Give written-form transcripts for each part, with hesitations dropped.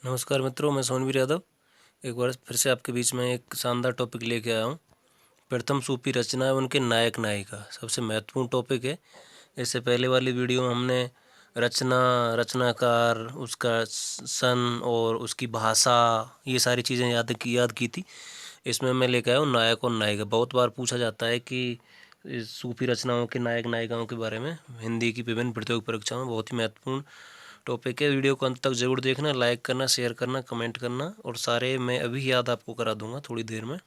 नमस्कार मित्रों, मैं सोनवीर यादव एक बार फिर से आपके बीच में एक शानदार टॉपिक लेके आया हूँ। प्रथम सूफी रचना है उनके नायक नायिका, सबसे महत्वपूर्ण टॉपिक है। इससे पहले वाली वीडियो में हमने रचना, रचनाकार, उसका सन और उसकी भाषा, ये सारी चीज़ें याद की थी। इसमें मैं लेके आया हूँ नायक और नायिका। बहुत बार पूछा जाता है कि इस सूफी रचनाओं के नायक नायिकाओं के बारे में हिंदी की विभिन्न प्रतियोगी परीक्षाओं में। बहुत ही महत्वपूर्ण टॉपिक है। वीडियो को अंत तक जरूर देखना, लाइक करना, शेयर करना, कमेंट करना, और सारे मैं अभी याद आपको करा दूंगा थोड़ी देर में।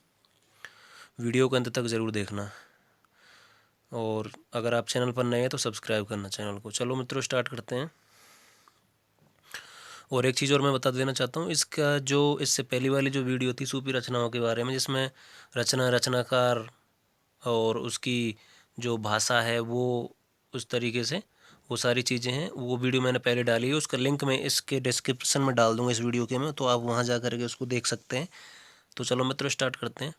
वीडियो को अंत तक ज़रूर देखना, और अगर आप चैनल पर नए हैं तो सब्सक्राइब करना चैनल को। चलो मित्रों, स्टार्ट करते हैं। और एक चीज़ और मैं बता देना चाहता हूँ, इसका जो इससे पहली वाली जो वीडियो थी सूफी रचनाओं के बारे में, जिसमें रचना, रचनाकार और उसकी जो भाषा है वो उस तरीके से, वो सारी चीज़ें हैं, वो वीडियो मैंने पहले डाली है। उसका लिंक मैं इसके डिस्क्रिप्शन में डाल दूंगा इस वीडियो के में, तो आप वहाँ जा करके उसको देख सकते हैं। तो चलो मित्रों, स्टार्ट करते हैं।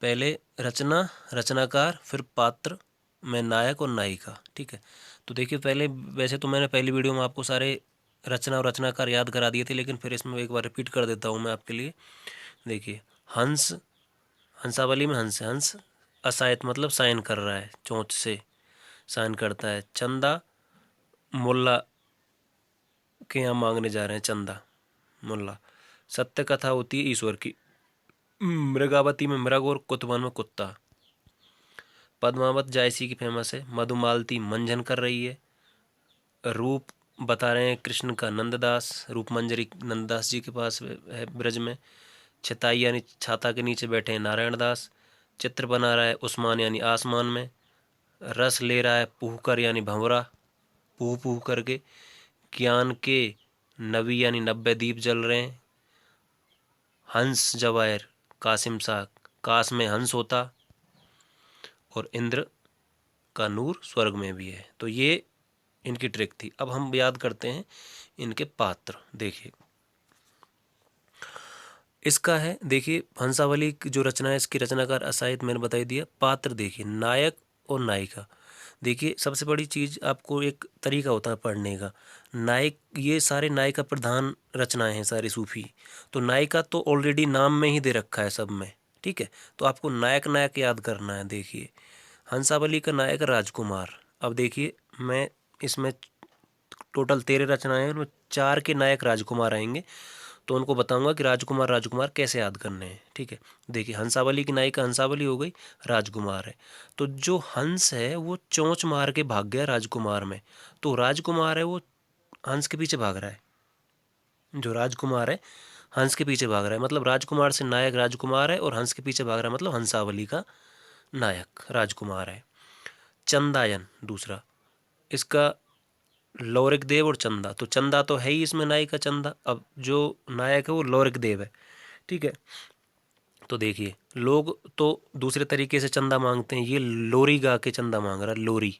पहले रचना, रचनाकार, फिर पात्र में नायक और नायिका। ठीक है, तो देखिए, पहले वैसे तो मैंने पहली वीडियो में आपको सारे रचना और रचनाकार याद करा दिए थे, लेकिन फिर इसमें एक बार रिपीट कर देता हूँ मैं आपके लिए। देखिए, हंस, हंसावली में हंस है। हंस असायत मतलब साइन कर रहा है, चोंच से साइन करता है। चंदा, मुल्ला के यहाँ मांगने जा रहे हैं चंदा, मुल्ला। सत्य कथा होती है ईश्वर की। मृगावती में मृग और कुतवन में कुत्ता। पद्मावत जायसी की फेमस है। मधुमालती मंजन कर रही है। रूप बता रहे हैं कृष्ण का नंददास, रूप मंजरी नंददास जी के पास है ब्रज में। छताई यानी छाता के नीचे बैठे हैं नारायण दास। चित्र बना रहा है उस्मान यानी आसमान में। रस ले रहा है पुहकर यानी भंवरा, पुह पुह करके। ज्ञान के नबी यानी 90 दीप जल रहे हैं। हंस जवायर कासिम साग, काश में हंस होता। और इंद्र का नूर स्वर्ग में भी है। तो ये इनकी ट्रिक थी। अब हम याद करते हैं इनके पात्र। देखिए, इसका है, देखिए, हंसावली की जो रचना है, इसकी रचनाकार असाहित मैंने बताई दिया। पात्र देखिए, नायक और नायिका। देखिए, सबसे बड़ी चीज़, आपको एक तरीका होता है पढ़ने का। नायक, ये सारे नायिका प्रधान रचनाएं हैं सारी सूफी। तो नायिका तो ऑलरेडी नाम में ही दे रखा है सब में। ठीक है, तो आपको नायक नायक याद करना है। देखिए, हंसावली का नायक राजकुमार। अब देखिए, मैं इसमें टोटल 13 रचनाएं हैं, उनमें 4 के नायक राजकुमार आएंगे, तो उनको बताऊंगा कि राजकुमार राजकुमार कैसे याद करने हैं। ठीक है, देखिए, हंसावली की नायिका हंसावली हो गई, राजकुमार है। तो जो हंस है वो चोंच मार के भाग गया राजकुमार में, तो राजकुमार है वो हंस के पीछे भाग रहा है। जो राजकुमार है हंस के पीछे भाग रहा है, मतलब राजकुमार से नायक राजकुमार है, और हंस के पीछे भाग रहा है, मतलब हंसावली का नायक राजकुमार है। चंदायन दूसरा, इसका लौरिक देव और चंदा। तो चंदा तो है ही इसमें नायिका चंदा, अब जो नायक है वो लौरिक देव है। ठीक है, तो देखिए, लोग तो दूसरे तरीके से चंदा मांगते हैं, ये लोरी गा के चंदा मांग रहा है। लोरी,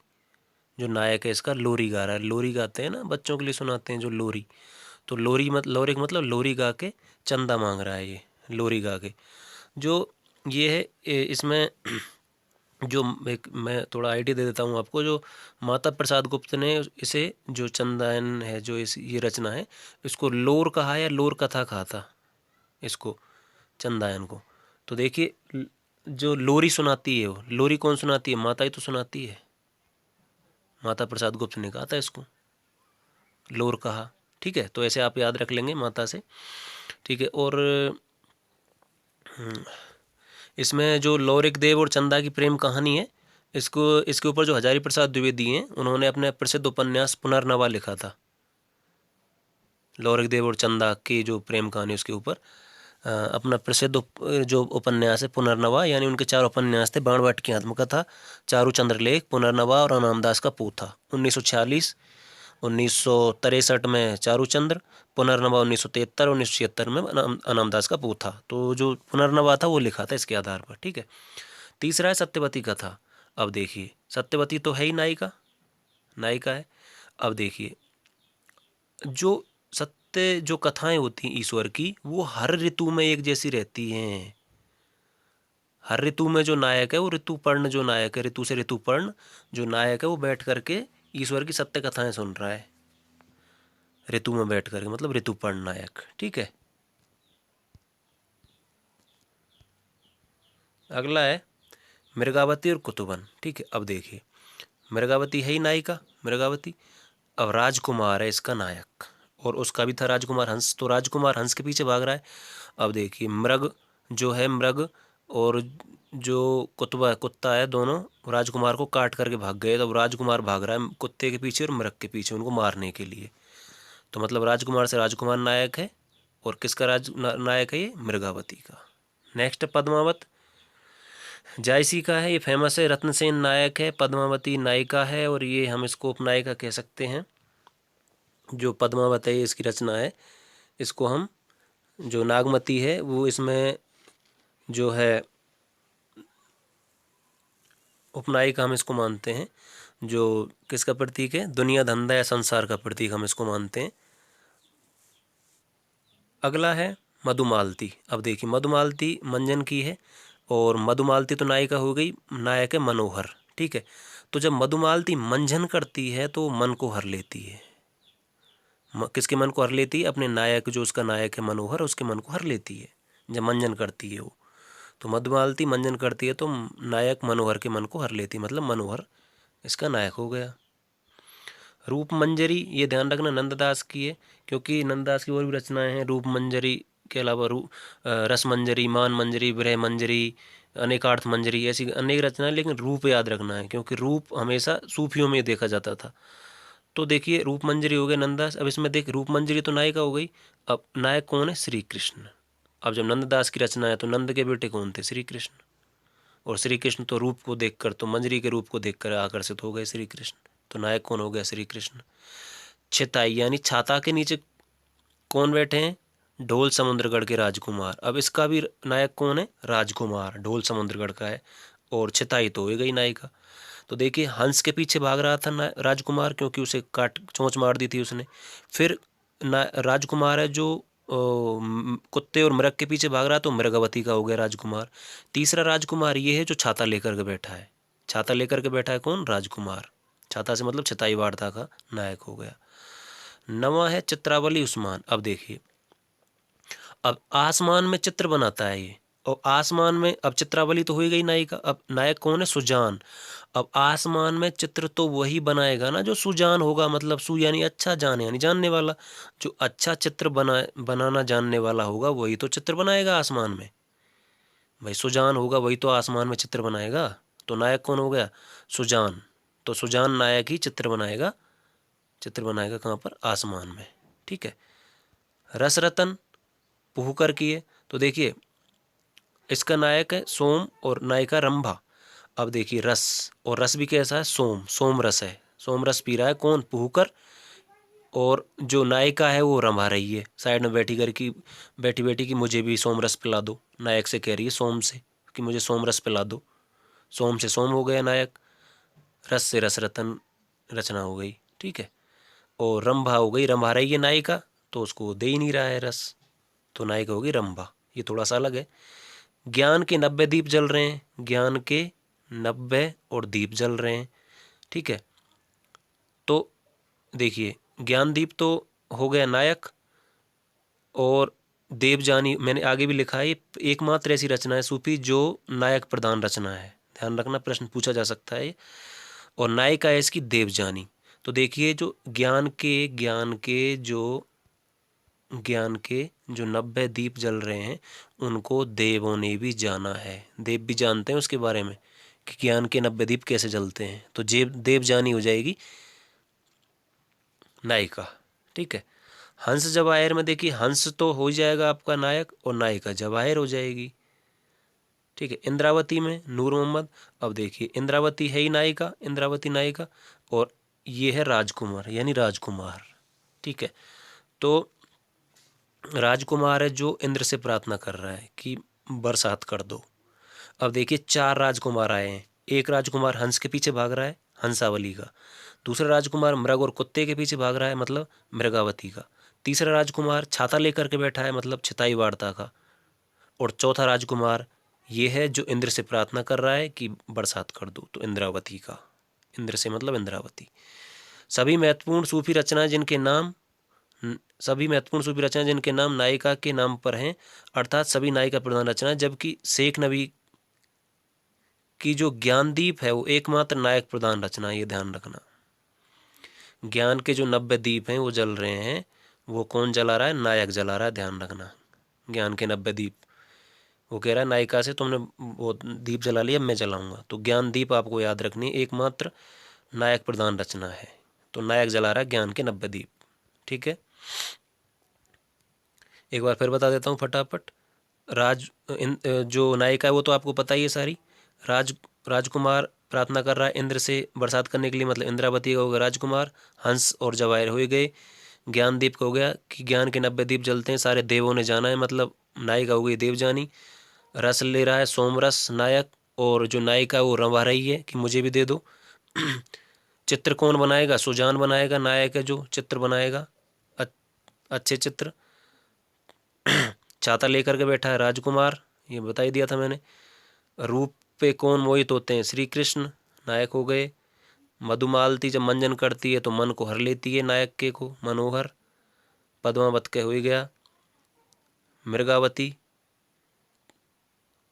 जो नायक है इसका लोरी गा रहा है। लोरी गाते हैं ना, बच्चों के लिए सुनाते हैं जो लोरी। तो लोरी मत लौरिक मतलब लोरी गा के चंदा मांग रहा है, ये लोरी गा के। जो ये है इसमें जो एक मैं थोड़ा आइडिया दे देता हूँ आपको। जो माता प्रसाद गुप्त ने इसे, जो चंदायन है, जो इस ये रचना है, इसको लोर कहा या लोर कथा कहा था इसको, चंदायन को। तो देखिए, जो लोरी सुनाती है, वो लोरी कौन सुनाती है? माता ही तो सुनाती है। माता प्रसाद गुप्त ने कहा था इसको, लोर कहा। ठीक है, तो ऐसे आप याद रख लेंगे माता से। ठीक है, और इसमें जो लौरिक देव और चंदा की प्रेम कहानी है, इसको इसके ऊपर जो हजारी प्रसाद द्विवेदी हैं, उन्होंने अपने प्रसिद्ध उपन्यास पुनर्नवा लिखा था। लौरिक देव और चंदा की जो प्रेम कहानी, उसके ऊपर अपना प्रसिद्ध जो उपन्यास है पुनर्नवा, यानी उनके 4 उपन्यास थे। बाणभट्ट की आत्मकथा, चारू चंद्रलेख, पुनर्नवा और अनामदास का पोथा। 1946, 1963 में चारूचंद्र, पुनर्नवा 1973, 1976 में अनामदास का पोथा। तो जो पुनर्नवा था वो लिखा था इसके आधार पर। ठीक है, तीसरा है सत्यवती कथा। अब देखिए, सत्यवती तो है ही नायिका, नायिका है। अब देखिए, जो सत्य जो कथाएं होती हैं ईश्वर की, वो हर ऋतु में एक जैसी रहती हैं। हर ऋतु में जो नायक है वो ऋतुपर्ण, जो नायक है ऋतु से ऋतुपर्ण, जो नायक है वो बैठ करके ईश्वर की सत्य कथाएं सुन रहा है। ऋतु में बैठ करके, मतलब ऋतुपर्ण नायक। ठीक है, अगला है मृगावती और कुतुबन। ठीक है, अब देखिए मृगावती है ही नायिका, मृगावती। अब राजकुमार है इसका नायक, और उसका भी था राजकुमार हंस, तो राजकुमार हंस के पीछे भाग रहा है। अब देखिए मृग जो है, मृग और जो कुतबा है, कुत्ता है, दोनों राजकुमार को काट करके भाग गए। तब राजकुमार भाग रहा है कुत्ते के पीछे और मृग के पीछे उनको मारने के लिए। तो मतलब राजकुमार से राजकुमार नायक है, और किसका नायक है ये, मृगावती का। नेक्स्ट पद्मावत, जायसी का है, ये फेमस है। रत्नसेन नायक है, पद्मावती नायिका है, और ये हम इसको उपनायिका कह सकते हैं। जो पद्मावत है ये इसकी रचना है। इसको हम, जो नागमती है वो इसमें जो है उपनायिका हम इसको मानते हैं। जो किसका प्रतीक है, दुनिया धंधा या संसार का प्रतीक हम इसको मानते हैं। अगला है मधुमालती। अब देखिए मधुमालती मंजन की है, और मधुमालती तो नायिका हो गई, नायक है मनोहर। ठीक है, तो जब मधुमालती मंजन करती है तो मन को हर लेती है। किसके मन को हर लेती है, अपने नायक, जो उसका नायक है मनोहर, उसके मन को हर लेती है जब मंजन करती है वो। तो मधुमालती मंजन करती है तो नायक मनोहर के मन को हर लेती है, मतलब मनोहर इसका नायक हो गया। रूप मंजरी, ये ध्यान रखना नंददास की है, क्योंकि नंददास की और भी रचनाएं हैं रूप मंजरी के अलावा, रस मंजरी, मान मंजरी, विरह मंजरी, अनेकार्थ मंजरी, ऐसी अनेक रचनाएं। लेकिन रूप याद रखना है, क्योंकि रूप हमेशा सूफियों में देखा जाता था। तो देखिए रूप मंजरी हो गए नंददास। अब इसमें देख, रूप मंजरी तो नायिका हो गई, अब नायक कौन है, श्री कृष्ण। अब जब नंददास की रचना है तो नंद के बेटे कौन थे, श्री कृष्ण। और श्री कृष्ण तो रूप को देखकर, तो मंजरी के रूप को देखकर आकर्षित हो गए श्री कृष्ण। तो नायक कौन हो गया, श्री कृष्ण। छिताई यानी छाता के नीचे कौन बैठे हैं, ढोल समुद्रगढ़ के राजकुमार। अब इसका भी नायक कौन है, राजकुमार, ढोल समुद्रगढ़ का है। और छिताई तो हो गई नायिका। तो देखिए हंस के पीछे भाग रहा था राजकुमार, क्योंकि उसे काट चोंच मार दी थी उसने। फिर राजकुमार है जो कुत्ते और मृग के पीछे भाग रहा, तो मृगवती का हो गया राजकुमार। तीसरा राजकुमार ये है जो छाता लेकर के बैठा है। छाता लेकर के बैठा है कौन, राजकुमार। छाता से मतलब छताई वार्ता का नायक हो गया। नवा है चित्रावली उस्मान। अब देखिए, अब आसमान में चित्र बनाता है ये, और आसमान में, अब चित्रावली तो हो ही गई नायिका, अब नायक कौन है, सुजान। अब आसमान में चित्र तो वही बनाएगा ना जो सुजान होगा, मतलब सु यानी अच्छा, जान यानी जानने वाला। जो अच्छा चित्र बनाना जानने वाला होगा वही तो चित्र बनाएगा आसमान में। भाई सुजान होगा वही तो आसमान में चित्र बनाएगा। तो नायक कौन हो गया, सुजान। तो सुजान नायक ही चित्र बनाएगा, चित्र बनाएगा कहाँ पर, आसमान में। ठीक है, रसरतन पुहकर की है। तो देखिए इसका नायक है सोम और नायिका रंभा। अब देखिए रस, और रस भी कैसा है, सोम, सोम रस है। सोम रस पी रहा है कौन, पुहकर। और जो नायिका है वो रंभा रही है साइड में बैठी कर की, बैठी बैठी कि मुझे भी सोम रस पिला दो। नायक से कह रही है सोम से कि मुझे सोम रस पिला दो। सोम से सोम हो गया नायक, रस से रस रतन रचना हो गई। ठीक है, और रंभा हो गई, रंभा रही है नायिका, तो उसको दे ही नहीं रहा है रस, तो नायिका होगी रंभा। ये थोड़ा सा अलग है। ज्ञान के 90 दीप जल रहे हैं, ज्ञान के 90 और दीप जल रहे हैं। ठीक है, तो देखिए ज्ञानदीप तो हो गया नायक, और देवजानी मैंने आगे भी लिखा है, एकमात्र ऐसी रचना है सूफी जो नायक प्रधान रचना है। ध्यान रखना, प्रश्न पूछा जा सकता है। और नायिका है इसकी देवजानी। तो देखिए जो ज्ञान के जो 90 दीप जल रहे हैं उनको देवों ने भी जाना है। देव भी जानते हैं उसके बारे में कि ज्ञान के 90 दीप कैसे जलते हैं। तो देवजानी हो जाएगी नायिका। ठीक है, हंस जवाहिर में देखिए हंस तो हो जाएगा आपका नायक, और नायिका जवाहिर हो जाएगी। ठीक है, इंद्रावती में नूर मोहम्मद। अब देखिए इंद्रावती है ही नायिका, इंद्रावती नायिका, और ये है राजकुमार यानी राजकुमार। ठीक है, तो राजकुमार है जो इंद्र से प्रार्थना कर रहा है कि बरसात कर दो। अब देखिए 4 राजकुमार आए हैं। एक राजकुमार हंस के पीछे भाग रहा है, हंसावली का। दूसरा राजकुमार मृग और कुत्ते के पीछे भाग रहा है, मतलब मृगावती का। तीसरा राजकुमार छाता लेकर के बैठा है, मतलब छिताई वार्ता का। और चौथा राजकुमार ये है जो इंद्र से प्रार्थना कर रहा है कि बरसात कर दो, तो इंद्रावती का। इंद्र से मतलब इंद्रावती। सभी महत्वपूर्ण सूफी रचनाएं जिनके नाम सभी महत्वपूर्ण सूफी रचनाएं जिनके नाम नायिका के नाम पर हैं, अर्थात सभी नायिका प्रधान रचनाएं, जबकि शेख नबी की जो ज्ञानदीप है वो एकमात्र नायक प्रधान रचना है। ये ध्यान रखना, ज्ञान के जो 90 दीप हैं वो जल रहे हैं, वो कौन जला रहा है? नायक जला रहा है, ध्यान रखना। ज्ञान के 90 दीप, वो कह रहा है नायिका से तुमने वो दीप जला लिया, मैं जलाऊंगा। तो ज्ञान दीप आपको याद रखनी, एकमात्र नायक प्रधान रचना है। तो नायक जला रहा है ज्ञान के 90 दीप। ठीक है, एक बार फिर बता देता हूँ फटाफट। जो नायिका है वो तो आपको पता ही है सारी। राजकुमार प्रार्थना कर रहा है इंद्र से बरसात करने के लिए, मतलब इंद्रावती का हो गया राजकुमार, हंस और जवाहिर हो गए। ज्ञानदीप का हो गया कि ज्ञान के 90 दीप जलते हैं, सारे देवों ने जाना है, मतलब नायिका हो गई देवजानी। रस ले रहा है सोमरस नायक, और जो नायिका है वो रवा रही है कि मुझे भी दे दो। चित्र कौन बनाएगा? सुजान बनाएगा, नायक है जो चित्र बनाएगा अच्छे चित्र। छाता लेकर के बैठा है राजकुमार, ये बता ही दिया था मैंने। रूप पे कौन मोहित होते हैं? श्री कृष्ण, नायक हो गए। मधुमालती जब मंजन करती है तो मन को हर लेती है नायक के को, मनोहर। पद्मावत के हो ही गया। मृगावती,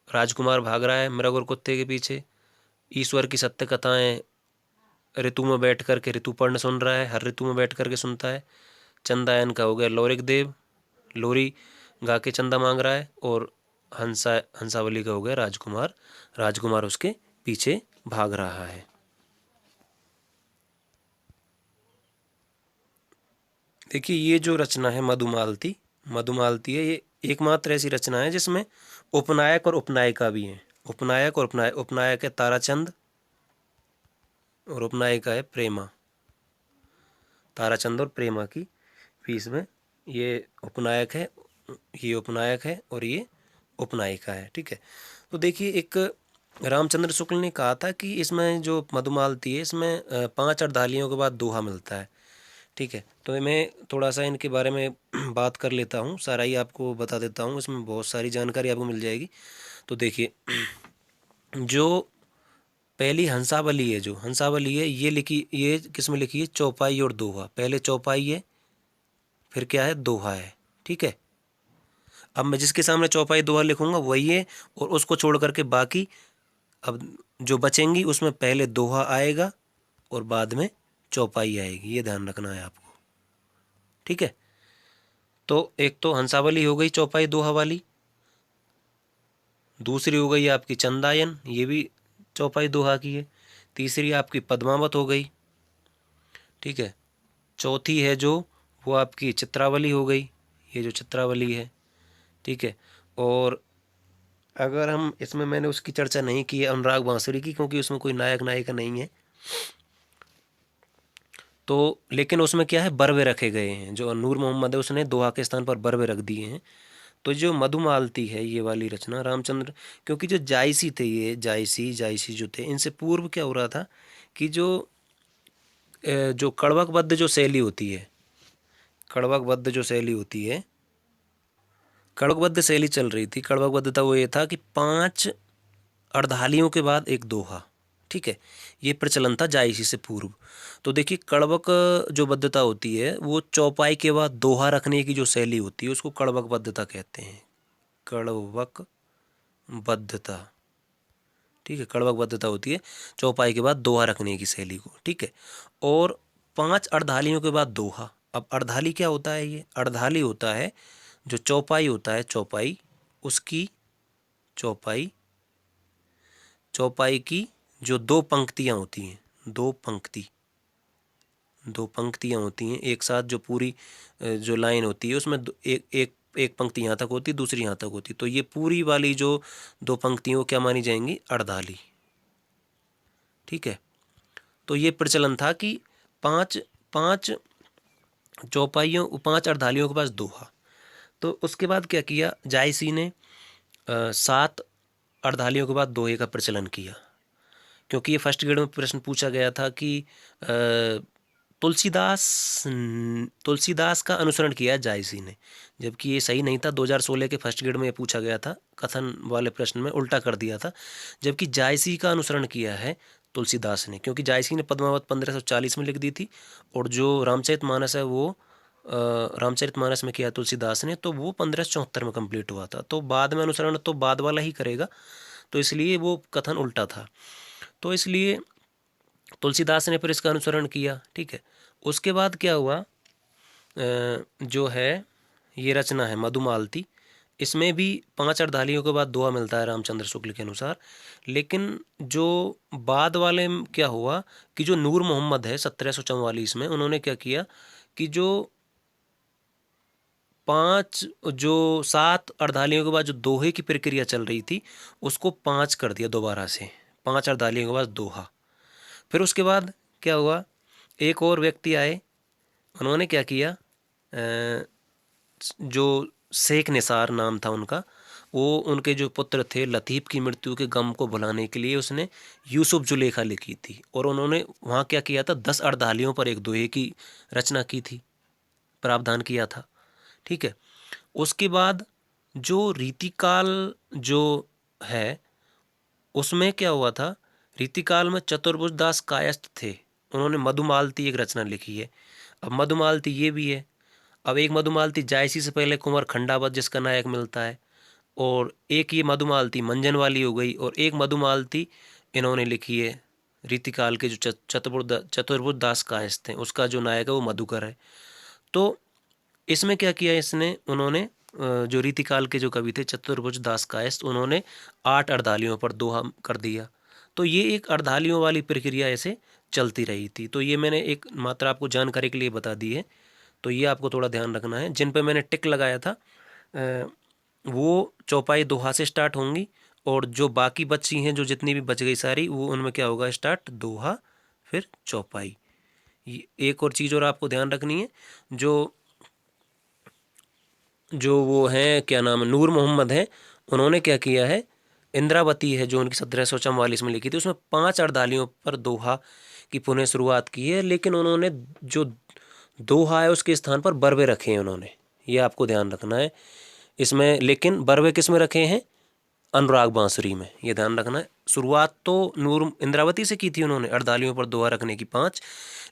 राजकुमार भाग रहा है मृग और कुत्ते के पीछे। ईश्वर की सत्य कथाएं ऋतु में बैठ करके ऋतुपर्ण सुन रहा है, हर ऋतु में बैठ करके सुनता है। चंदायन का हो गया लोरिक देव, लोरी गा के चंदा मांग रहा है। और हंसावली का हो गया राजकुमार, राजकुमार उसके पीछे भाग रहा है। देखिए ये जो रचना है मधुमालती, मधुमालती है, ये एकमात्र ऐसी रचना है जिसमें उपनायक और उपनायिका भी हैं। उपनायक और उपनायक है ताराचंद और उपनायिका है प्रेमा। ताराचंद और प्रेमा की बीच में ये उपनायक है, ये उपनायक है और ये उपनायिका है। ठीक है, तो देखिए एक रामचंद्र शुक्ल ने कहा था कि इसमें जो मधुमालती है इसमें 5 अर्धालियों के बाद दोहा मिलता है। ठीक है, तो मैं थोड़ा सा इनके बारे में बात कर लेता हूँ, सारा ही आपको बता देता हूँ, इसमें बहुत सारी जानकारी आपको मिल जाएगी। तो देखिए जो पहली हंसावली है, जो हंसावली है ये लिखी, ये किस में लिखी है? चौपाई और दोहा। पहले चौपाई है, फिर क्या है? दोहा है। ठीक है, अब मैं जिसके सामने चौपाई दोहा लिखूंगा वही है, और उसको छोड़ करके बाकी अब जो बचेंगी उसमें पहले दोहा आएगा और बाद में चौपाई आएगी, ये ध्यान रखना है आपको। ठीक है, तो एक तो हंसावली हो गई चौपाई दोहा वाली, दूसरी हो गई आपकी चंदायन, ये भी चौपाई दोहा की है, तीसरी आपकी पद्मावत हो गई। ठीक है, चौथी है जो वो आपकी चित्रावली हो गई, ये जो चित्रावली है। ठीक है, और अगर हम इसमें, मैंने उसकी चर्चा नहीं की है अनुराग बांसुरी की, क्योंकि उसमें कोई नायक नायिका नहीं है, तो लेकिन उसमें क्या है? बरवे रखे गए हैं, जो नूर मोहम्मद है उसने दोहा के स्थान पर बरवे रख दिए हैं। तो जो मधुमालती है ये वाली रचना रामचंद्र, क्योंकि जो जायसी थे, ये जायसी जो थे, इनसे पूर्व क्या हो रहा था कि जो कड़वकबद्ध जो शैली होती है, कड़वकबद्ध जो शैली होती है, कड़वकबद्ध शैली चल रही थी। कड़वकबद्धता वो ये था कि 5 अर्धालियों के बाद एक दोहा। ठीक है, ये प्रचलन था जायसी से पूर्व। तो देखिए कड़वक जो बद्धता होती है वो चौपाई के बाद दोहा रखने की जो शैली होती है उसको कड़वक बद्धता कहते हैं, कड़वक बद्धता। ठीक है, कड़वक बद्धता होती है चौपाई के बाद दोहा रखने की शैली को। ठीक है, और 5 अर्धालियों के बाद दोहा। अब अर्धाली क्या होता है? ये अर्धाली होता है जो चौपाई होता है, चौपाई उसकी, चौपाई चौपाई की जो 2 पंक्तियां होती हैं, 2 पंक्तियां होती हैं एक साथ, जो पूरी जो लाइन होती है उसमें एक एक एक पंक्ति यहाँ तक होती है, दूसरी यहाँ तक होती है, तो ये पूरी वाली जो 2 पंक्तियों क्या मानी जाएंगी? अर्धाली। ठीक है, तो ये प्रचलन था कि 5 5 चौपाइयों, 5 अर्धालियों के पास दोहा। तो उसके बाद क्या किया जायसी ने? 7 अर्धालियों के बाद दोहे का प्रचलन किया, क्योंकि ये फर्स्ट ग्रेड में प्रश्न पूछा गया था कि तुलसीदास तुलसीदास का अनुसरण किया जायसी ने, जबकि ये सही नहीं था। 2016 के फर्स्ट ग्रेड में ये पूछा गया था, कथन वाले प्रश्न में उल्टा कर दिया था, जबकि जायसी का अनुसरण किया है तुलसीदास ने, क्योंकि जायसी ने पद्मावत 1540 में लिख दी थी, और जो रामचरितमानस है वो रामचरितमानस में किया तुलसीदास ने, तो वो 1574 में कंप्लीट हुआ था। तो बाद में अनुसरण तो बाद वाला ही करेगा, तो इसलिए वो कथन उल्टा था। तो इसलिए तुलसीदास ने फिर इसका अनुसरण किया। ठीक है, उसके बाद क्या हुआ, जो है ये रचना है मधुमालती, इसमें भी 5 अर्धालियों के बाद दोहा मिलता है रामचंद्र शुक्ल के अनुसार। लेकिन जो बाद वाले में क्या हुआ कि जो नूर मोहम्मद है 1744 में, उन्होंने क्या किया कि जो 7 अर्धालियों के बाद जो दोहे की प्रक्रिया चल रही थी उसको 5 कर दिया दोबारा से, 5 अर्धालियों के बाद दोहा। फिर उसके बाद क्या हुआ, एक और व्यक्ति आए, उन्होंने क्या किया, जो शेख निसार नाम था उनका, वो उनके जो पुत्र थे लतीफ़ की मृत्यु के गम को भुलाने के लिए उसने यूसुफ जुलेखा लिखी थी, और उन्होंने वहाँ क्या किया था, 10 अर्धालियों पर एक दोहे की रचना की थी, प्रावधान किया था। ठीक है, उसके बाद जो रीतिकाल जो है उसमें क्या हुआ था, रीतिकाल में चतुर्भुज दास कायस्थ थे, उन्होंने मधुमालती एक रचना लिखी है। अब मधुमालती ये भी है, अब एक मधुमालती जायसी से पहले कुंवर खंडावत जिसका नायक मिलता है, और एक ये मधुमालती मंजन वाली हो गई, और एक मधुमालती इन्होंने लिखी है रीतिकाल के जो चतुर्भुज दास कायस्थ हैं, उसका जो नायक है वो मधुकर है। तो इसमें क्या किया इसने, उन्होंने जो रीतिकाल के जो कवि थे चतुर्भुज दास कायस्थ, उन्होंने 8 अर्धालियों पर दोहा कर दिया। तो ये एक अर्धालियों वाली प्रक्रिया ऐसे चलती रही थी। तो ये मैंने एक मात्रा आपको जानकारी के लिए बता दी है, तो ये आपको थोड़ा ध्यान रखना है। जिन पे मैंने टिक लगाया था वो चौपाई दोहा से स्टार्ट होंगी, और जो बाकी बची हैं, जो जितनी भी बच गई सारी, वो उनमें क्या होगा, स्टार्ट दोहा फिर चौपाई। एक और चीज़ और आपको ध्यान रखनी है, जो जो वो हैं क्या नाम है, नूर मोहम्मद हैं, उन्होंने क्या किया है, इंद्रावती है जो उनकी 1744 में लिखी थी, उसमें 5 अर्धालियों पर दोहा की पुनः शुरुआत की है, लेकिन उन्होंने जो दोहा है उसके स्थान पर बरवे रखे हैं उन्होंने, ये आपको ध्यान रखना है इसमें। लेकिन बरवे किस में रखे हैं, अनुराग बांसुरी में, ये ध्यान रखना है। शुरुआत तो नूर इंद्रावती से की थी उन्होंने अर्धालियों पर दोहा रखने की 5,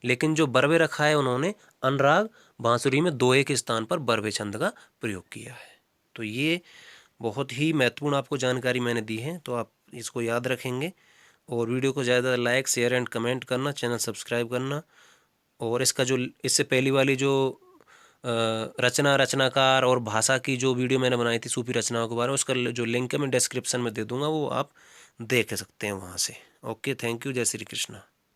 लेकिन जो बरवे रखा है उन्होंने अनुराग बांसुरी में दोहे के स्थान पर बरवे छंद का प्रयोग किया है। तो ये बहुत ही महत्वपूर्ण आपको जानकारी मैंने दी है, तो आप इसको याद रखेंगे, और वीडियो को ज़्यादा लाइक शेयर एंड कमेंट करना, चैनल सब्सक्राइब करना, और इसका जो इससे पहली वाली जो रचनाकार और भाषा की जो वीडियो मैंने बनाई थी सूफी रचनाओं के बारे में, उसका जो लिंक है मैं डिस्क्रिप्शन में दे दूंगा, वो आप देख सकते हैं वहाँ से। ओके, थैंक यू, जय श्री कृष्णा।